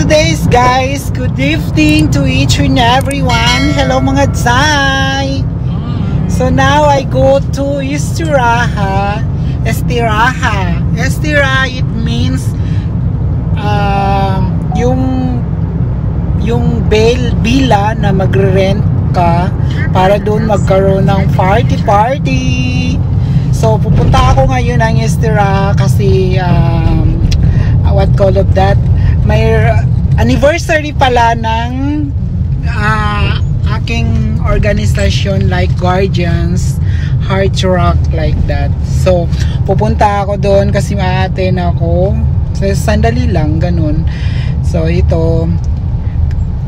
days guys, good evening to each and everyone. Hello mga Zay. So now I go to Estiraha. Estiraha, it means yung bila na magre-rent ka para doon magkaroon ng party. So pupunta ako ngayon ng Estiraha kasi what call of that, may anniversary pala ng aking organisasyon like Guardians Heart Rock like that. So pupunta ako doon kasi ma-attend ako. So, sandali lang ganun. So ito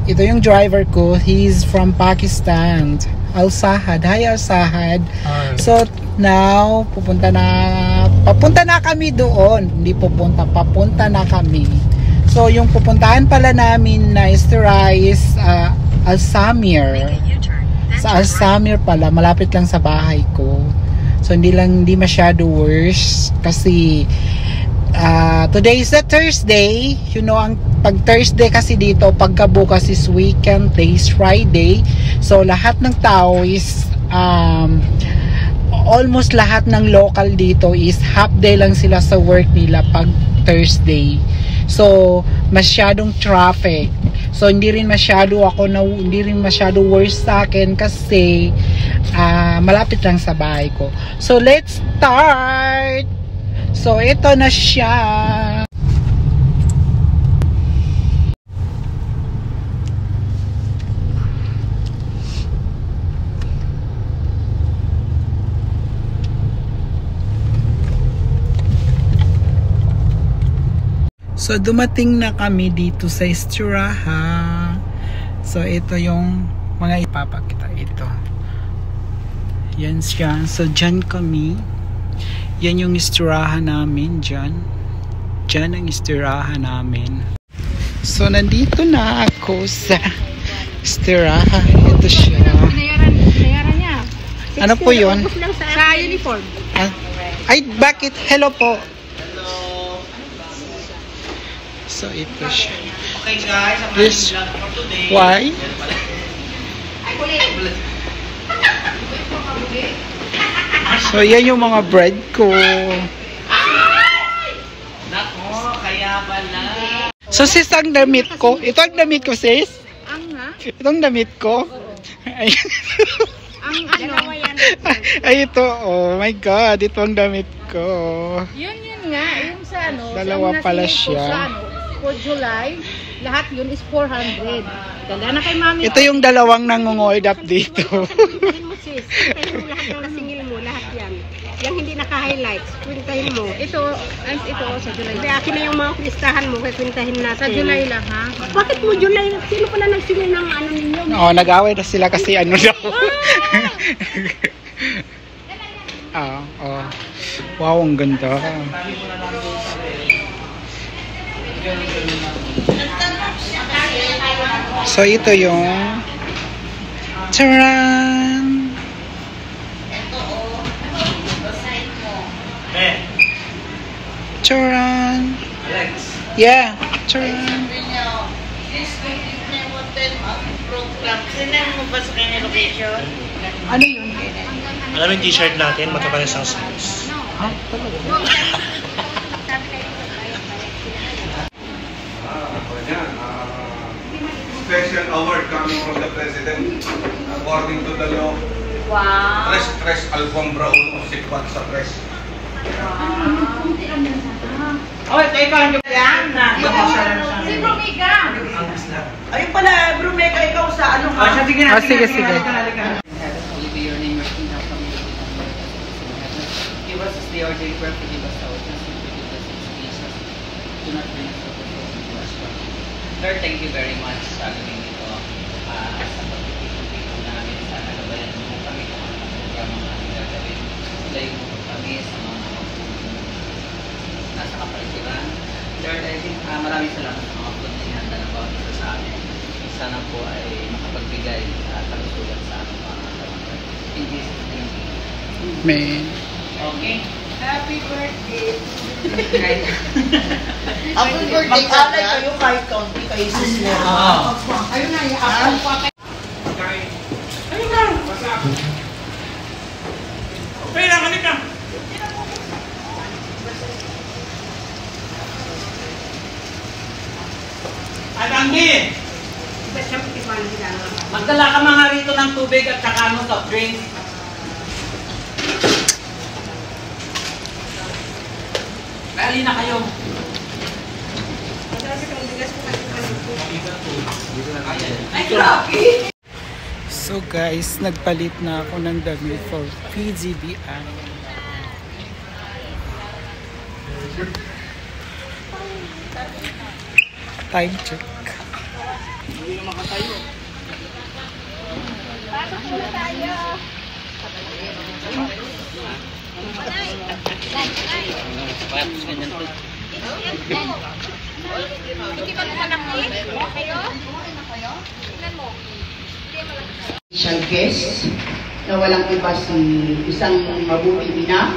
yung driver ko, he's from Pakistan, Al Sahad. Hi Al Sahad. So now papunta na kami doon. Hindi papunta na kami. So yung pupuntahan pala namin na Estiraha is Al Samir. Sa Al Samir pala, malapit lang sa bahay ko. So hindi masyado worse kasi today is a Thursday. You know, ang pag Thursday kasi dito, pagkabukas is weekend, days Friday. So lahat ng tao is almost lahat ng local dito is half day lang sila sa work nila pag Thursday. So masyadong traffic. So hindi rin masyado worse sa akin kasi malapit lang sa bahay ko. So let's start. So ito na siya. So dumating na kami dito sa Estiraha. So ito yung mga ipapakita. Ito. Yan siya. So dyan kami. Yan yung Estiraha namin. Dyan ang Estiraha namin. So nandito na ako sa Estiraha. Ito siya. Nayaran niya. Ano po yun? Sa uniform. Ay, bakit? Hello po. So ito siya. Okay guys, This, vlog for today. why? So yan yung mga bread ko. Nako, kaya pala. So sis, ang damit ko. Ito ang damit ko sis. Itong damit ko. Ay, Dalawa yan. ay ito. Oh my God. Ito ang damit ko. Yun nga. Yung sa ano. Dalawa sa pala nasilip ko siya. Sa, for July, lahat yun is 400. Dala na kay mami. Ito yung dalawang nangungold up dito. Printahin mo sis. Printahin mo lahat ng nasingil mo. Lahat yan. Yung hindi naka-highlights. Printahin mo. Ito sa July. Hindi, akin na yung mga listahan mo. Kaya printahin natin. Sa July lang ha. Bakit mo July? Sino pala nagsingil ng ano ninyo? Oh, nag-away na sila kasi ano daw. Oh. Wow, ang ganda. So ito yung charan. Charan. Alex. Yeah, charan. Ano yun? Alam mo yung t-shirt natin, magkapares ang size. Ha? Talaga? Special award coming from the President according to the law. Wow. Tres Alfombra uno, sikwat sa tres. Oh, teka, yung yan na. Si Bromika. Ayun pala, Brumeka, ikaw sa ano ka? Sige na, sige. Give us the order prayer, forgive us our sins, and forgive us our Jesus. Do not bring us into temptation. Lord, thank you very much sa gawin ito. Sa pagpipigil namin sa nagabayan mo kami kung ano ang mga gagawin. Layo mo kami sa mga nasa kapaligiran. Lord, I think maraming salamat sa mga food na ihanda ng bawat isa sa amin. Sana po ay makapagbigay kalusugan sa aming mga katawan. In Jesus' name. Amen. Okay. Happy birthday to Happy birthday, alay kayo kahit kaunti kayo sis mo. Ayun na, yung Ayun na! Okay lang, halika! Adanggi! Magdala ka mga rito ng tubig at saka soft drinks. Kali na kayo. Ay, grabe! So guys, nagpalit na ako ng damit for PGBI. Time check. Special guest na walang iba si isang mabuting ina,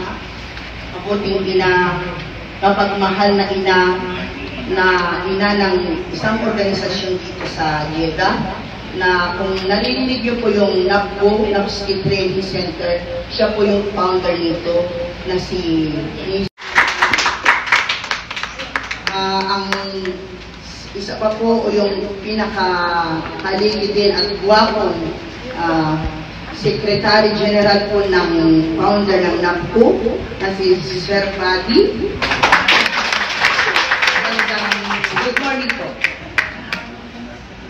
kapagmahal na ina ng isang organisasyon dito sa Jeddah, na kung narinig niyo po yung NAPSKI Training Center, siya po yung founder nito na si ang isa pa po yung pinakahaligi din at gwapong Secretary General po ng founder ng NAPCO na si Sir Fadi. Good morning po.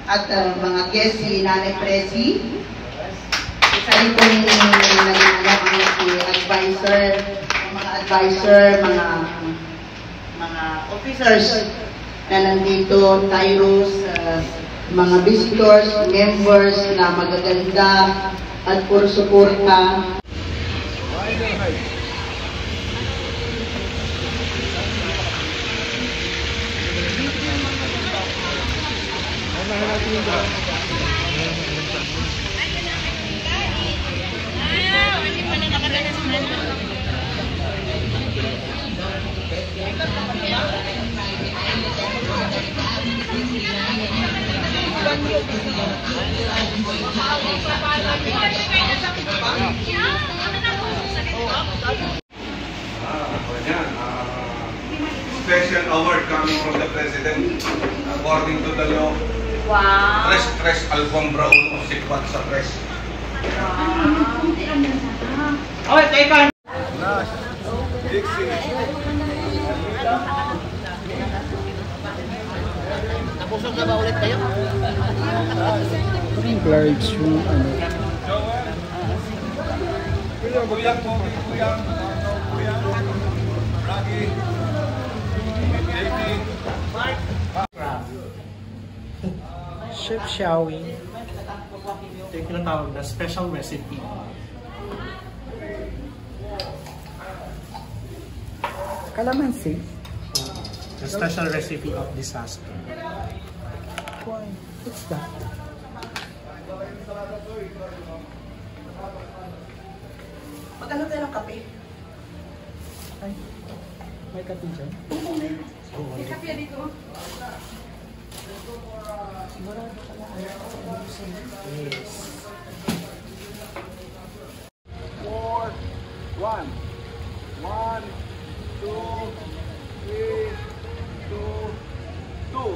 At mga guests, si Nanay Presi, isa rin po yung mga advisor, mga officers na nandito, Tyros, mga visitors, members na magaganda at puro suporta. Special award coming from the President according to the law. Wow. Tres alfombra uno sikpat sa press. Okay, teka. Napusog na ba ulit kayo? Large yung ano. Chef Shawi. Ito yung tinatawag na special recipe. Calamansi. The special recipe of disaster. Why? What's that? Magkano tayo ng kape? Ay, may kape dyan? May kape dito. Yes. 4, 1, 1, 2, 3, 2, 2.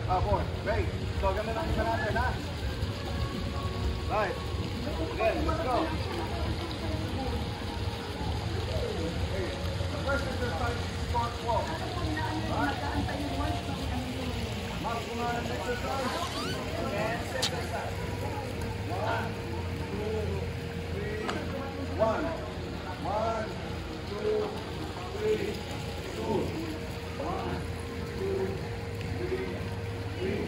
4. Great. So, ganda lang isa natin, ha? Right. Again, let's go. The first exercise is squat walk. Right. Mark mo nga ang exercise. Next exercise. 1, 2, 3, 1. 1, 2, 3, 2. 1, 2, 3, 4.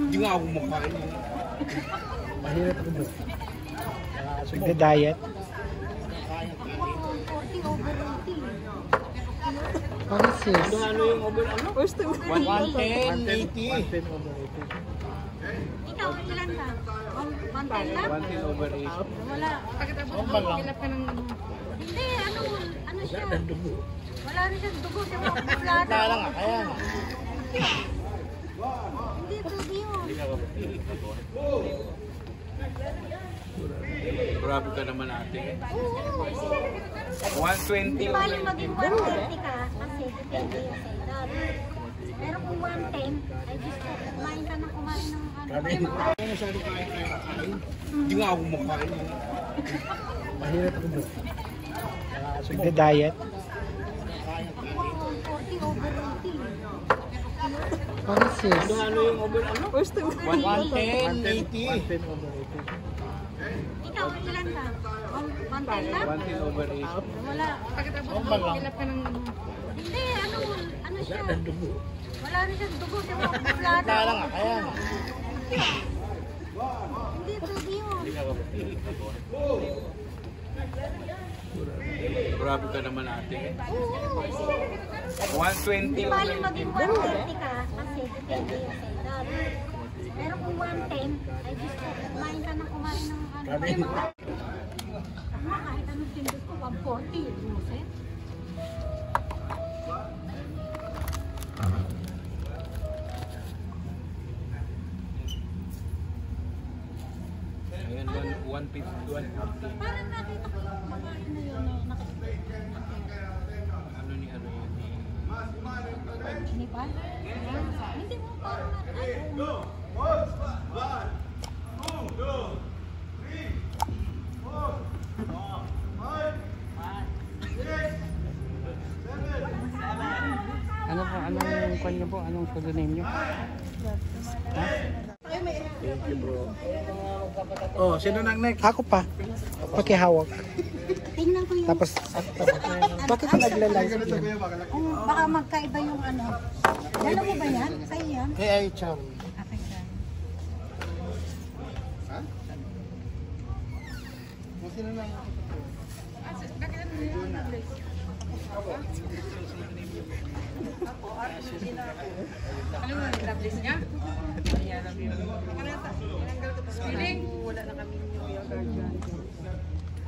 Hindi nga ako makain. Mahirap ako doon. Nagda-diet. What is this? Ano yung over ano? 110, 80. Ikaw, ilan ka? 110 lang? 110 over 8. Wala. Pagkatapos mo, hilap ka ng... Hindi, ano siya? Wala rin siyang dugo. Siya mo, wala lang. Kaya nga. Hindi, tugi yun. Grabe ka naman ate. Oo. 120 Di ba yung maging 130 ka? Kasi depende yung sa edad. Pero kung 110, ay gusto, kumain ka ng kumain ng ano. Masyado kain. Hindi nga ako makain. Mahirap ako doon. Nagda-diet. 40 over 80. What is this? Ano yung over ano? 110, 80. Ikaw, ilan ka? 110 lang? 110 over 8. Wala. Pagkatapos mo, hilap ka ng... Hindi, ano siya? Wala rin siyang dugo. Siya mo, wala lang. Kaya nga. Hindi, tugi yun. Grabe ka naman ate. Oo. 120 Di ba yung maging 130 ka? Kasi depende yung sa edad. Pero kung 110, ay gusto, kumain ka ng kumain ng ano. Kahit anong tindot ko, 140. Muset. Ayan, 150, 140. Parang nakita ko yung mga na yun na nakikita. Ano ni ano yun? Hindi ba? Hindi mo parang Ano po? Anong kwan niyo po? Anong pseudo name niyo? Oh, sino nang next? Ako pa. Pakihawak. tingnan ko yung... Tapos, bakit nagla-live yan? Baka magkaiba yung ano. Dala mo ba yan? Sa'yo yan? Kay Ay Cham. Okay, sir. Sino nang Alam mo, nag-list niya? Ayan, love you. Feeling? Wala na kami New York guardian.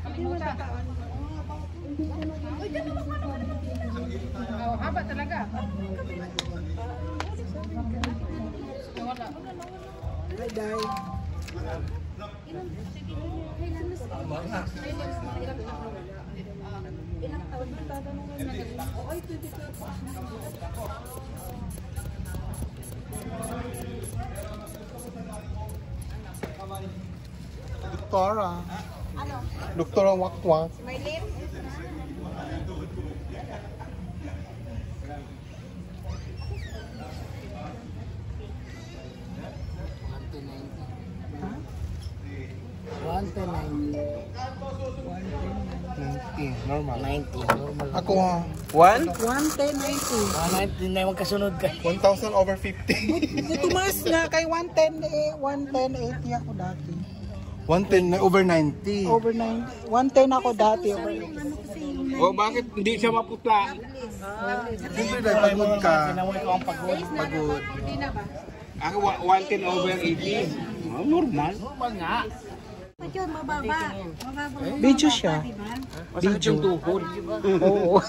Kalimutan. Oh, haba talaga. Wala. Hi, Day. Ilang taon na tatanungin na ay, 24 po. Doktora. Ano? Doktora Wakwak. May lip? Normal. 90. Ako ha. 110.90. 190 na magkasunod ka. 1,000 over 50. Tumaas na kay 110 eh. 110.80 ako dati. 110 na over 90. Over 90. 110 ako dati. Over 90. O bakit hindi siya maputla? Siyempre dahil pagod ka. Sinamoy ko ang pagod. Pagod. Hindi na ba? Ako 110 over 80. Oh, normal. Normal nga. yun, mababa. Mababa. Video siya. Diba? Masakit yung tuhod. Oo.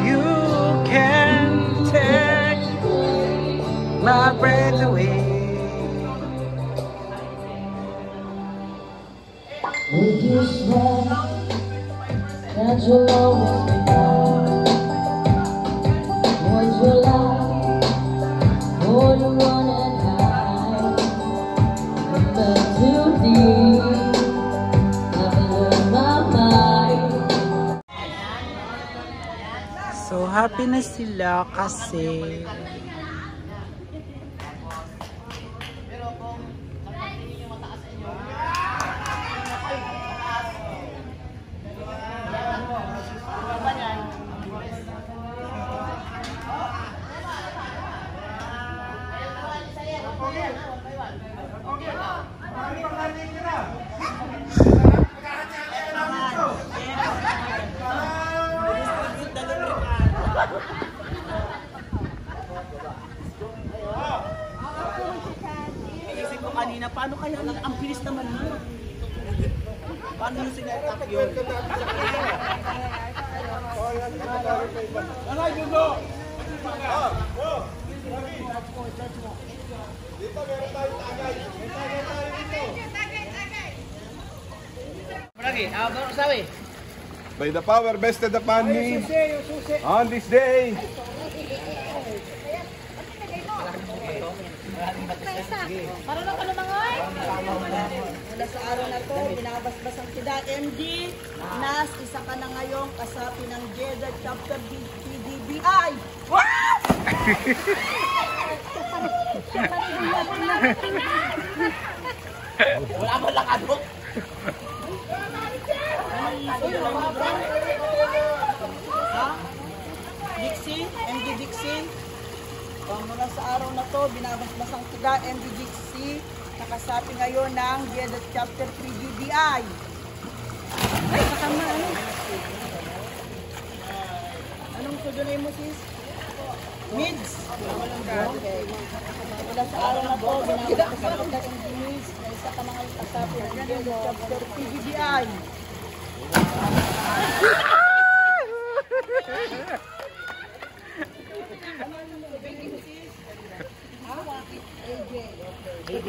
You can take my breath away. Would you swear that you'll always be mine? Would you lie? Would you run and hide? But too deep, I've lost my mind. So happy na sila kasi Isip ko kanina, paano kaya ang bilis naman mo? Paano yung sinetak yun? Dito meron tayong tagay. May tagay tayo dito. By the power vested upon me on this day. Marunong ka lumangoy? Mula sa araw na to, binabasbas ang kita. MD, Nas, isa ka na ngayong kasapi ng JEDA Chapter PDBI. Wala mo lang ano? Dixie, MD Dixie. Mula sa araw na to, binabasbas ang kita. MD Dixie, nakasapi ngayon ng JEDA Chapter 3 DBI. Ay, kasama ano? Anong tudunay mo, sis? Mids. Okay. Mula sa araw na to, binabasbas ang kita MD Mids, na isa ka na ngayon kasapi ng JEDA Chapter 3 DBI. AJ.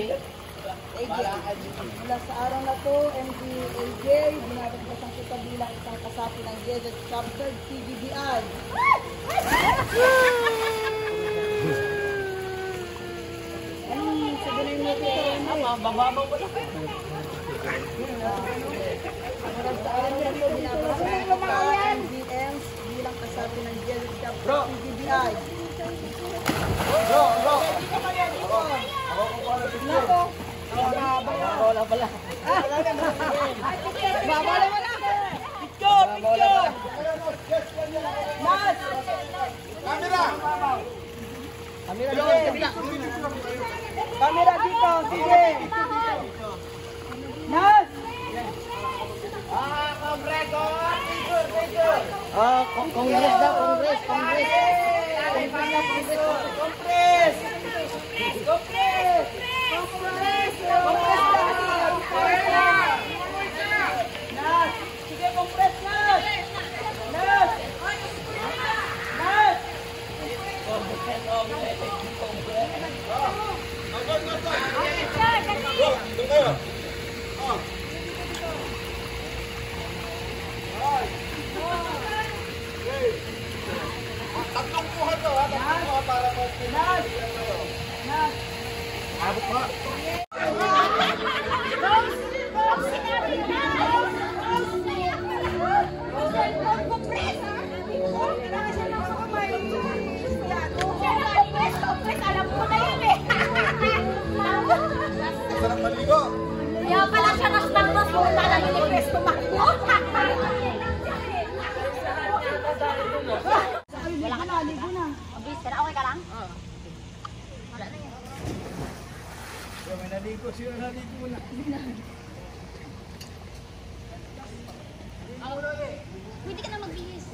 Mula sa araw na to, MD AJ, binabagbasan kita bilang isang kasapi ng JEDA Chapter PDBI. Anong sabihin mo ito? Bababaw ko lang. Mula sa araw na to, binabagbasan kita MDM bilang kasapi ng JEDA Chapter PDBI. Bro! Nako! Wala pala. Babala mo na! Picture! Picture! Mas! Camera! Camera dito! Camera dito! Sige! Mas! Congress daw, Congress! Nas! Sige, compress, Nas! Nas! Nas! Doon kayo. Tatlong kuha to ha. Tatlong kuha para Nas! Nas! abot pa. Sarap maligo. Kaya pala siya nas-nas punta na yung request tumakbo. Wala ka na, ligo na. Abis, pero okay ka lang? Oo. Wala na yan. May naligo. Sino naligo na? Pwede ka na magbihis.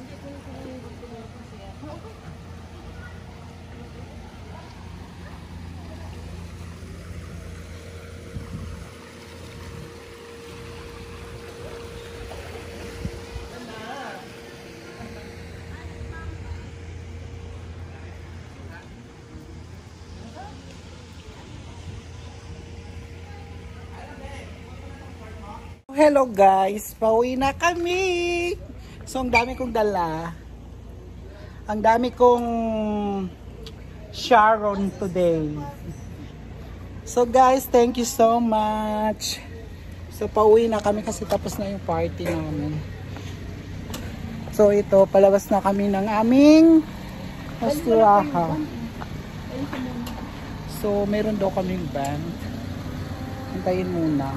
Hello guys, pauwi na kami. So ang dami kong dala. Ang dami kong Sharon today. So guys, thank you so much. So pauwi na kami kasi tapos na yung party namin. So ito, palabas na kami ng aming restaurant. So meron daw kaming band. Hintayin muna.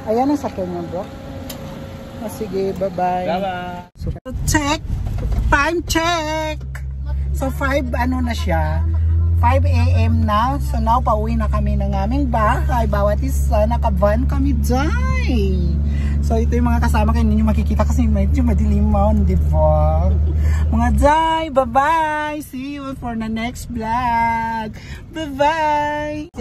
Ayan ang sakyan niya, bro. Sige, bye-bye. Bye-bye. So, check! Time check! So 5 ano na siya? 5 AM na. So now pauwi na kami ng aming bahay. Bawat isa, naka-van kami dyan. So ito yung mga kasama kayo ninyo makikita kasi medyo madilimon, di ba? Mga day, bye-bye! See you for the next vlog! Bye-bye!